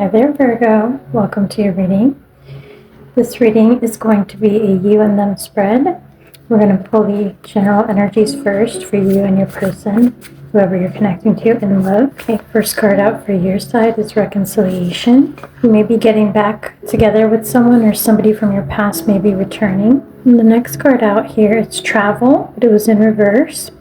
Hi there, Virgo. Welcome to your reading. This reading is going to be a you and them spread. We're going to pull the general energies first for you and your person, whoever you're connecting to in love. Okay, first card out for your side is reconciliation. You may be getting back together with someone, or somebody from your past may be returning. And the next card out here is travel, but it was in reverse.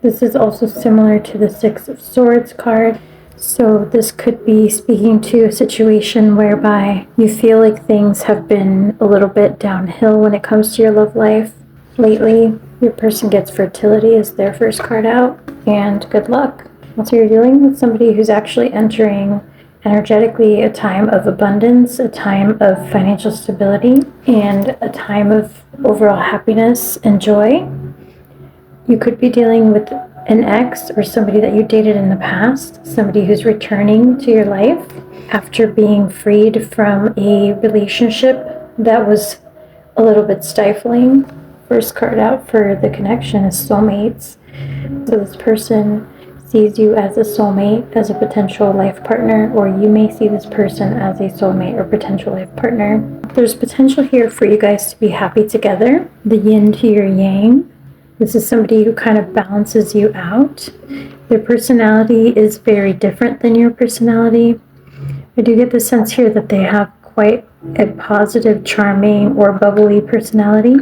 This is also similar to the Six of Swords card. So this could be speaking to a situation whereby you feel like things have been a little bit downhill when it comes to your love life lately. Your person gets fertility as their first card out, and good luck. So you're dealing with somebody who's actually entering energetically a time of abundance, a time of financial stability, and a time of overall happiness and joy. You could be dealing with an ex or somebody that you dated in the past, somebody who's returning to your life after being freed from a relationship that was a little bit stifling. First card out for the connection is soulmates. So this person sees you as a soulmate, as a potential life partner, or you may see this person as a soulmate or potential life partner. There's potential here for you guys to be happy together, the yin to your yang. This is somebody who kind of balances you out. Their personality is very different than your personality. I do get the sense here that they have quite a positive, charming, or bubbly personality.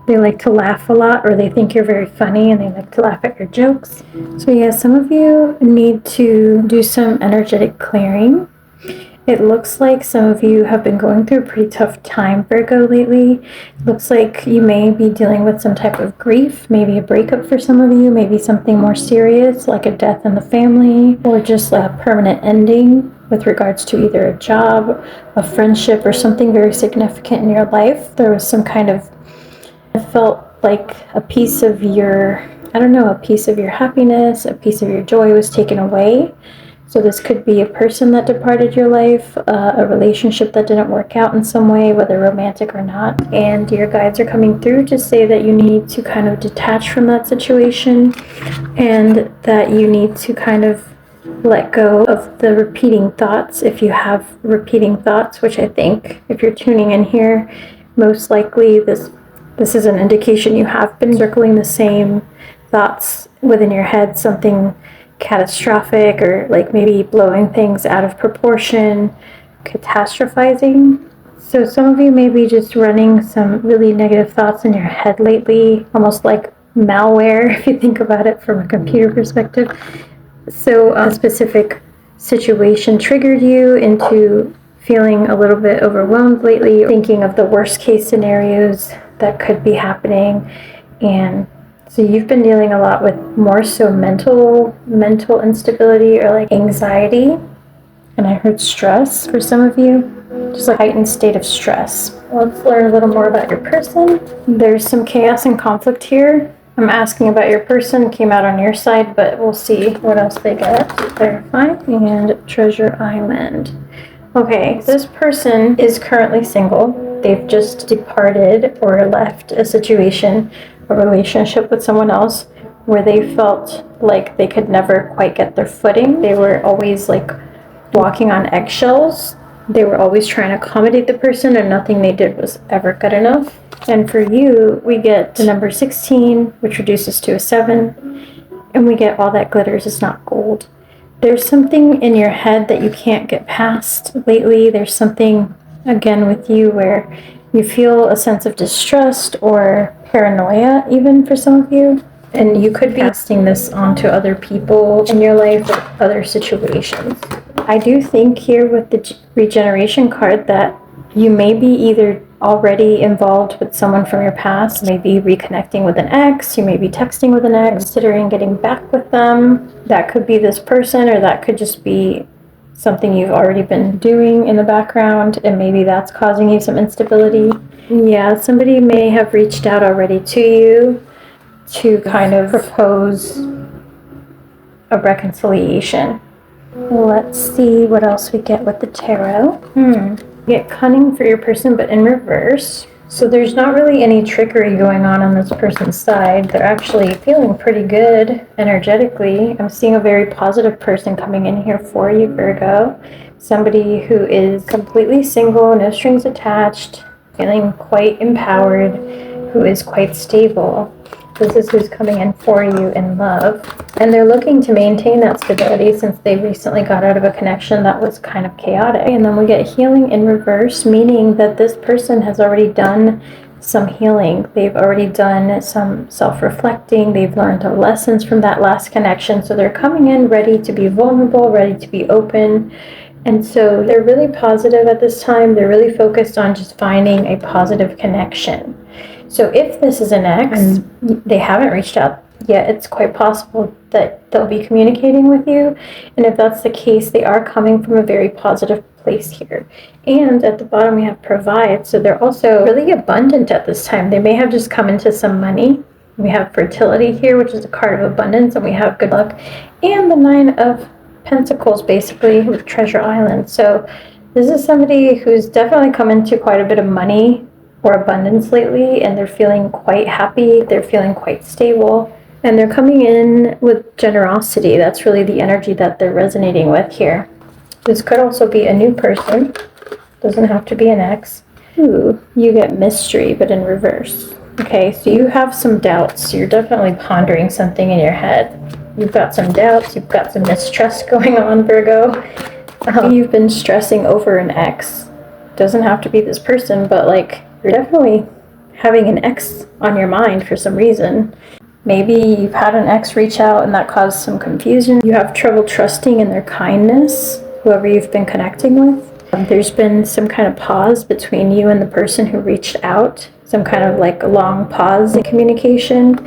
They like to laugh a lot, or they think you're very funny and they like to laugh at your jokes. So yeah, some of you need to do some energetic clearing. It looks like some of you have been going through a pretty tough time, Virgo, lately. It looks like you may be dealing with some type of grief, maybe a breakup for some of you, maybe something more serious like a death in the family, or just like a permanent ending with regards to either a job, a friendship, or something very significant in your life. There was some kind of, it felt like a piece of your, a piece of your happiness, a piece of your joy was taken away. So this could be a person that departed your life, a relationship that didn't work out in some way, whether romantic or not. And your guides are coming through to say that you need to kind of detach from that situation, and that you need to kind of let go of the repeating thoughts. If you have repeating thoughts, which I think if you're tuning in here, most likely this is an indication you have been circling the same thoughts within your head, something catastrophic, or like maybe blowing things out of proportion, catastrophizing. So some of you may be just running some really negative thoughts in your head lately, almost like malware if you think about it from a computer perspective. So a specific situation triggered you into feeling a little bit overwhelmed lately, thinking of the worst case scenarios that could be happening. And so you've been dealing a lot with more so mental instability, or like anxiety. And I heard stress for some of you, just a heightened state of stress. Let's learn a little more about your person. There's some chaos and conflict here. I'm asking about your person, came out on your side, but we'll see what else they get to clarify. And Treasure Island. Okay, this person is currently single. They've just departed or left a situation, a relationship with someone else, where they felt like they could never quite get their footing. They were always like walking on eggshells. They were always trying to accommodate the person, and nothing they did was ever good enough. And for you, we get the number 16, which reduces to a 7, and we get all that glitters is not gold. There's something in your head that you can't get past lately. There's something, again, with you where you feel a sense of distrust or paranoia, even for some of you. And you could be casting this onto other people in your life or other situations. I do think here with the regeneration card that you may be either already involved with someone from your past, maybe reconnecting with an ex, you may be texting with an ex, considering getting back with them. That could be this person, or that could just be something you've already been doing in the background, and maybe that's causing you some instability. Yeah, somebody may have reached out already to you to kind of propose a reconciliation. Let's see what else we get with the tarot. We get cunning for your person, but in reverse. So there's not really any trickery going on this person's side. They're actually feeling pretty good energetically. I'm seeing a very positive person coming in here for you, Virgo. Somebody who is completely single, no strings attached, feeling quite empowered, who is quite stable. This is who's coming in for you in love. And they're looking to maintain that stability since they recently got out of a connection that was kind of chaotic. And then we get healing in reverse, meaning that this person has already done some healing. They've already done some self-reflecting. They've learned the lessons from that last connection. So they're coming in ready to be vulnerable, ready to be open. And so they're really positive at this time. They're really focused on just finding a positive connection. So if this is an ex and they haven't reached out yet, it's quite possible that they'll be communicating with you. And if that's the case, they are coming from a very positive place here. And at the bottom we have provide. So they're also really abundant at this time. They may have just come into some money. We have fertility here, which is a card of abundance, and we have good luck. And the 9 of Pentacles, basically, with Treasure Island. So this is somebody who's definitely come into quite a bit of money or abundance lately, and they're feeling quite happy. They're feeling quite stable, and they're coming in with generosity. That's really the energy that they're resonating with here. This could also be a new person. Doesn't have to be an ex. Ooh, you get mystery, but in reverse. Okay, so you have some doubts. You're definitely pondering something in your head. You've got some doubts. You've got some mistrust going on, Virgo. You've been stressing over an ex. Doesn't have to be this person, but like, you're definitely having an ex on your mind for some reason. Maybe you've had an ex reach out and that caused some confusion. You have trouble trusting in their kindness, whoever you've been connecting with. There's been some kind of pause between you and the person who reached out. Some kind of like a long pause in communication.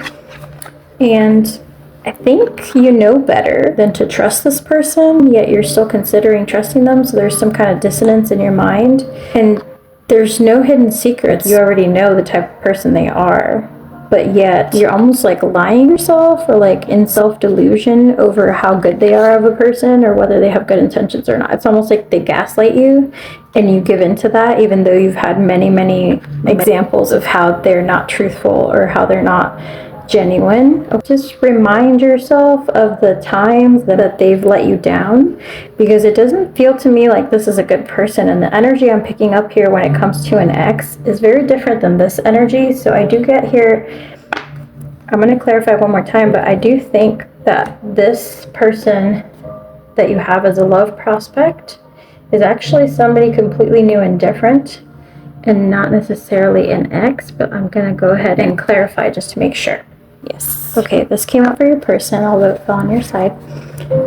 And I think you know better than to trust this person, yet you're still considering trusting them. So there's some kind of dissonance in your mind. And there's no hidden secrets. You already know the type of person they are, but yet you're almost like lying to yourself or like in self-delusion over how good they are of a person or whether they have good intentions or not. It's almost like they gaslight you and you give into that, even though you've had many, many examples of how they're not truthful or how they're not genuine. Just remind yourself of the times that they've let you down, because it doesn't feel to me like this is a good person, and the energy I'm picking up here when it comes to an ex is very different than this energy. So I do get here, I'm going to clarify one more time, but I do think that this person that you have as a love prospect is actually somebody completely new and different and not necessarily an ex, but I'm going to go ahead and clarify just to make sure. Yes. Okay, this came out for your person, although it fell on your side.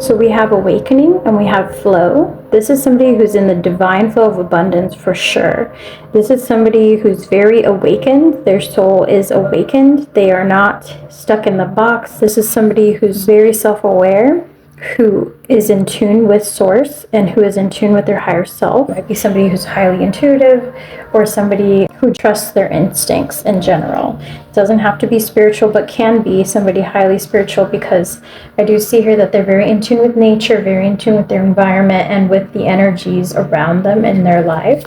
So we have awakening and we have flow. This is somebody who's in the divine flow of abundance for sure. This is somebody who's very awakened. Their soul is awakened. They are not stuck in the box. This is somebody who's very self-aware, who is in tune with source and who is in tune with their higher self. It might be somebody who's highly intuitive or somebody who trusts their instincts in general. It doesn't have to be spiritual, but can be somebody highly spiritual, because I do see here that they're very in tune with nature, very in tune with their environment and with the energies around them in their life.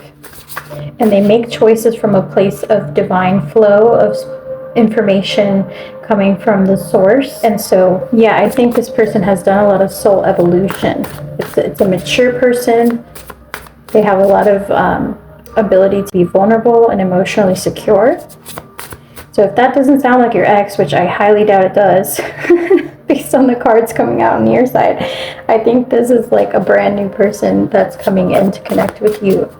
And they make choices from a place of divine flow, of information coming from the source. And so, yeah, I think this person has done a lot of soul evolution. It's a mature person. They have a lot of ability to be vulnerable and emotionally secure. So if that doesn't sound like your ex, which I highly doubt it does, based on the cards coming out on your side, I think this is like a brand new person that's coming in to connect with you,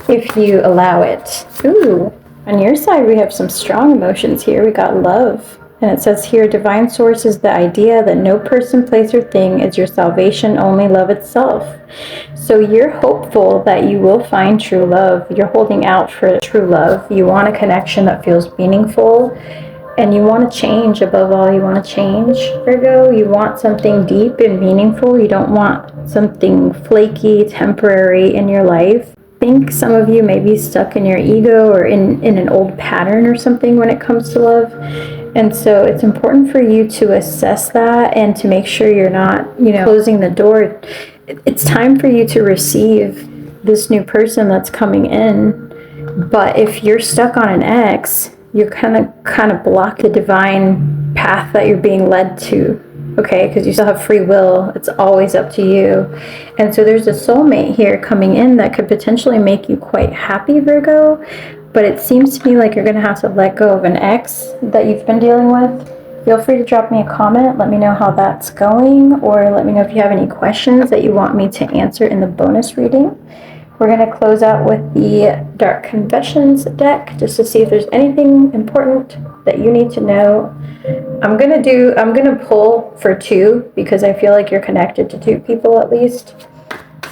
if you allow it. Ooh. On your side, we have some strong emotions here. We got love. And it says here, divine source is the idea that no person, place, or thing is your salvation, only love itself. So you're hopeful that you will find true love. You're holding out for true love. You want a connection that feels meaningful. And you want to change. Above all, you want to change, Virgo. You want something deep and meaningful. You don't want something flaky, temporary in your life. I think some of you may be stuck in your ego or in an old pattern or something when it comes to love. And so it's important for you to assess that and to make sure you're not, closing the door. It's time for you to receive this new person that's coming in But if you're stuck on an X, you're kind of block the divine path that you're being led to. Okay, because you still have free will. It's always up to you. And so there's a soulmate here coming in that could potentially make you quite happy, Virgo. But it seems to me like you're going to have to let go of an ex that you've been dealing with. Feel free to drop me a comment. Let me know how that's going, or let me know if you have any questions that you want me to answer in the bonus reading. We're going to close out with the Dark Confessions deck just to see if there's anything important that you need to know. I'm going to pull for 2 because I feel like you're connected to 2 people at least.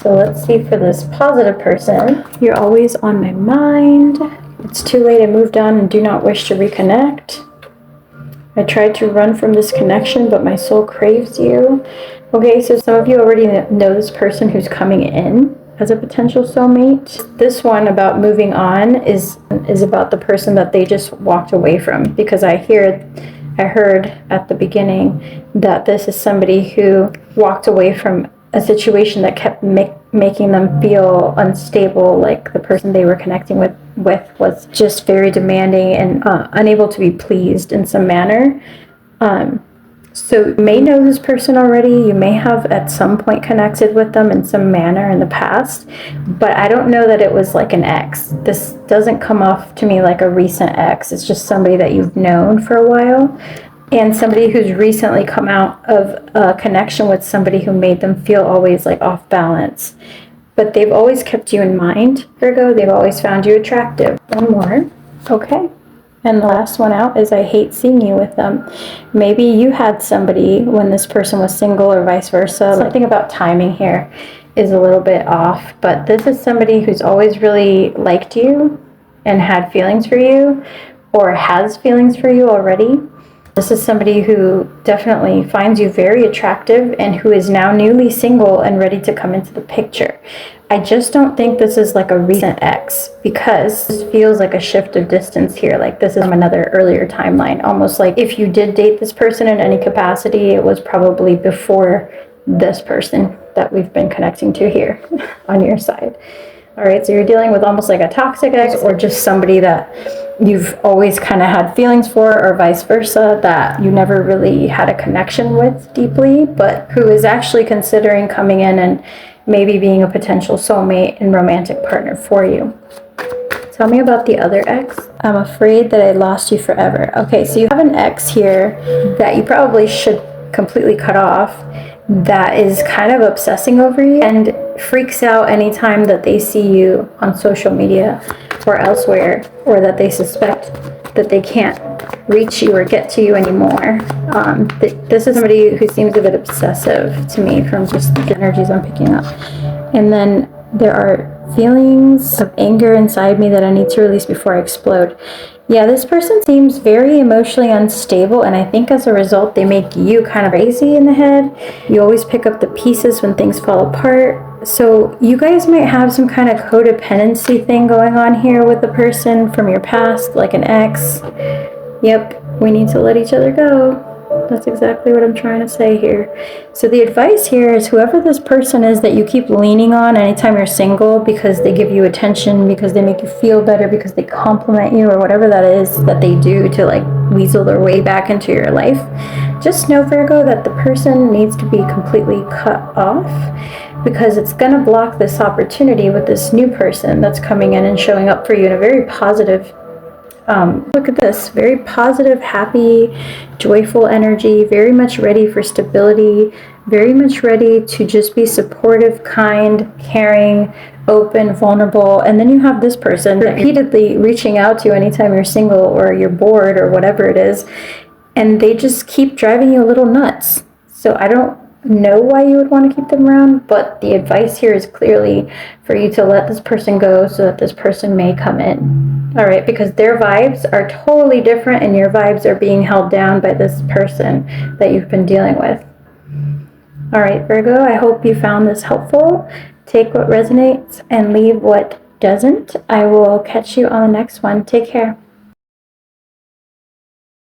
So let's see for this positive person. You're always on my mind. It's too late. I moved on and do not wish to reconnect. I tried to run from this connection, but my soul craves you. Okay, so some of you already know this person who's coming in as a potential soulmate. This one about moving on is about the person that they just walked away from, because I heard at the beginning that this is somebody who walked away from a situation that kept making them feel unstable, like the person they were connecting with was just very demanding and unable to be pleased in some manner. So you may know this person already. You may have at some point connected with them in some manner in the past, but I don't know that it was like an ex. This doesn't come off to me like a recent ex. It's just somebody that you've known for a while, and somebody who's recently come out of a connection with somebody who made them feel always like off balance. But they've always kept you in mind, Virgo. They've always found you attractive. One more. Okay. And the last one out is I hate seeing you with them. Maybe you had somebody when this person was single or vice versa. Something about timing here is a little bit off, but this is somebody who's always really liked you and had feelings for you, or has feelings for you already. This is somebody who definitely finds you very attractive and who is now newly single and ready to come into the picture. I just don't think this is like a recent ex, because this feels like a shift of distance here. Like this is from another earlier timeline, almost like if you did date this person in any capacity, it was probably before this person that we've been connecting to here on your side. All right, so you're dealing with almost like a toxic ex, or just somebody that you've always kind of had feelings for, or vice versa, that you never really had a connection with deeply, but who is actually considering coming in and maybe being a potential soulmate and romantic partner for you. Tell me about the other ex. I'm afraid that I lost you forever. Okay, so you have an ex here that you probably should completely cut off, that is kind of obsessing over you and freaks out anytime that they see you on social media or elsewhere, or that they suspect that they can't reach you or get to you anymore. This is somebody who seems a bit obsessive to me from just the energies I'm picking up. And then there are feelings of anger inside me that I need to release before I explode. Yeah, this person seems very emotionally unstable, and I think as a result they make you kind of crazy in the head. You always pick up the pieces when things fall apart. So you guys might have some kind of codependency thing going on here with the person from your past, like an ex. Yep, we need to let each other go. That's exactly what I'm trying to say here. So the advice here is, whoever this person is that you keep leaning on anytime you're single, because they give you attention, because they make you feel better, because they compliment you, or whatever that is that they do to like weasel their way back into your life, just know, Virgo, that the person needs to be completely cut off, because it's going to block this opportunity with this new person that's coming in and showing up for you in a very positive, look at this, very positive, happy, joyful energy, very much ready for stability, very much ready to just be supportive, kind, caring, open, vulnerable. And then you have this person repeatedly reaching out to you anytime you're single or you're bored or whatever it is, and they just keep driving you a little nuts. So I don't know why you would want to keep them around, but the advice here is clearly for you to let this person go so that this person may come in. All right, because their vibes are totally different and your vibes are being held down by this person that you've been dealing with. All right, Virgo, I hope you found this helpful. Take what resonates and leave what doesn't. I will catch you on the next one. Take care.